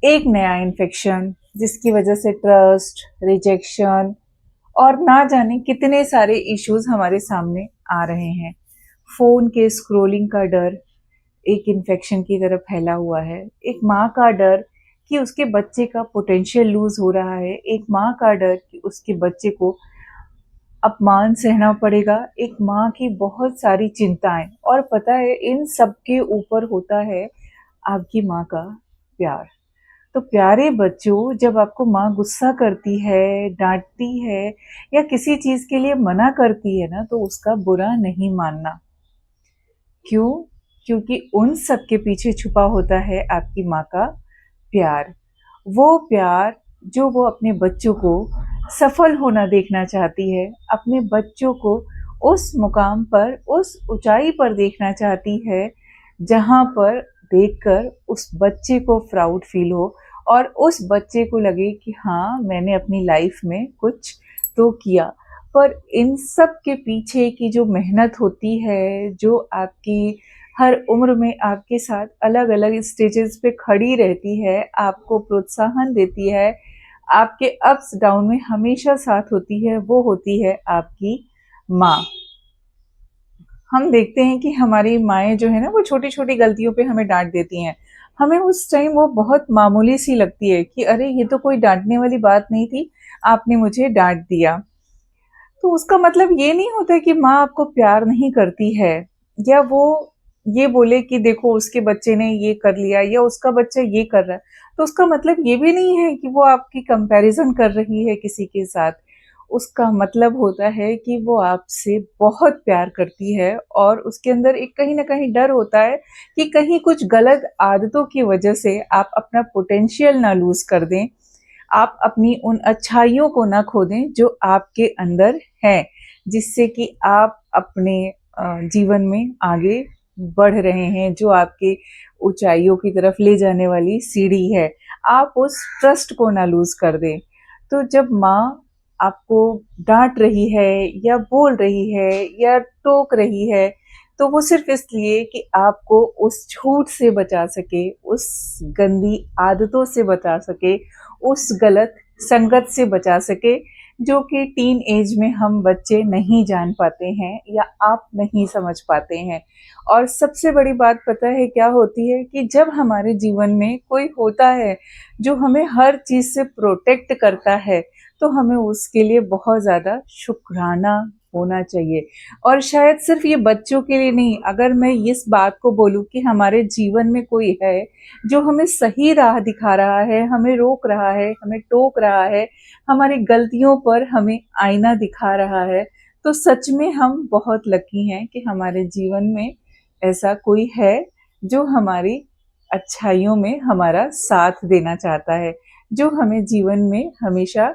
एक नया इन्फेक्शन जिसकी वजह से ट्रस्ट, रिजेक्शन और ना जाने कितने सारे इश्यूज हमारे सामने आ रहे हैं। फोन के स्क्रोलिंग का डर एक इन्फेक्शन की तरह फैला हुआ है। एक माँ का डर कि उसके बच्चे का पोटेंशियल लूज हो रहा है। एक माँ का डर कि उसके बच्चे को अपमान सहना पड़ेगा। एक माँ की बहुत सारी चिंताएं, और पता है इन सब के ऊपर होता है आपकी माँ का प्यार। तो प्यारे बच्चों, जब आपको माँ गुस्सा करती है, डांटती है या किसी चीज के लिए मना करती है ना, तो उसका बुरा नहीं मानना। क्यों? क्योंकि उन सब के पीछे छुपा होता है आपकी माँ का प्यार। वो प्यार जो वो अपने बच्चों को सफल होना देखना चाहती है, अपने बच्चों को उस मुकाम पर, उस ऊंचाई पर देखना चाहती है जहां पर देखकर उस बच्चे को प्राउड फील हो और उस बच्चे को लगे कि हाँ, मैंने अपनी लाइफ में कुछ तो किया। पर इन सब के पीछे की जो मेहनत होती है, जो आपकी हर उम्र में आपके साथ अलग अलग स्टेजेस पे खड़ी रहती है, आपको प्रोत्साहन देती है, आपके अप्स डाउन में हमेशा साथ होती है, वो होती है आपकी माँ। हम देखते हैं कि हमारी माएँ जो है ना, वो छोटी छोटी गलतियों पे हमें डांट देती हैं। हमें उस टाइम वो बहुत मामूली सी लगती है कि अरे ये तो कोई डांटने वाली बात नहीं थी, आपने मुझे डांट दिया। तो उसका मतलब ये नहीं होता कि माँ आपको प्यार नहीं करती है, या वो ये बोले कि देखो उसके बच्चे ने ये कर लिया या उसका बच्चा ये कर रहा है, तो उसका मतलब ये भी नहीं है कि वो आपकी कंपैरिजन कर रही है किसी के साथ। उसका मतलब होता है कि वो आपसे बहुत प्यार करती है और उसके अंदर एक कहीं ना कहीं डर होता है कि कहीं कुछ गलत आदतों की वजह से आप अपना पोटेंशियल ना लूज कर दें, आप अपनी उन अच्छाइयों को ना खो दें जो आपके अंदर हैं, जिससे कि आप अपने जीवन में आगे बढ़ रहे हैं, जो आपके ऊंचाइयों की तरफ ले जाने वाली सीढ़ी है। आप उस ट्रस्ट को ना लूज कर दें। तो जब माँ आपको डांट रही है या बोल रही है या टोक रही है, तो वो सिर्फ इसलिए कि आपको उस झूठ से बचा सके, उस गंदी आदतों से बचा सके, उस गलत संगत से बचा सके, जो कि टीन एज में हम बच्चे नहीं जान पाते हैं या आप नहीं समझ पाते हैं। और सबसे बड़ी बात पता है क्या होती है कि जब हमारे जीवन में कोई होता है जो हमें हर चीज से प्रोटेक्ट करता है, तो हमें उसके लिए बहुत ज्यादा शुक्राना होना चाहिए। और शायद सिर्फ ये बच्चों के लिए नहीं, अगर मैं इस बात को बोलूं कि हमारे जीवन में कोई है जो हमें सही राह दिखा रहा है, हमें रोक रहा है, हमें टोक रहा है, हमारी गलतियों पर हमें आईना दिखा रहा है, तो सच में हम बहुत लकी हैं कि हमारे जीवन में ऐसा कोई है जो हमारी अच्छाइयों में हमारा साथ देना चाहता है, जो हमें जीवन में हमेशा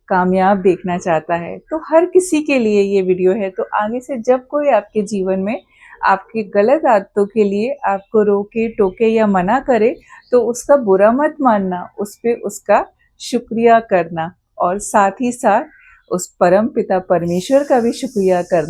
कामयाब देखना चाहता है। तो हर किसी के लिए ये वीडियो है। तो आगे से जब कोई आपके जीवन में आपकी गलत आदतों के लिए आपको रोके, टोके या मना करे, तो उसका बुरा मत मानना, उस पे उसका शुक्रिया करना और साथ ही साथ उस परम पिता परमेश्वर का भी शुक्रिया करना।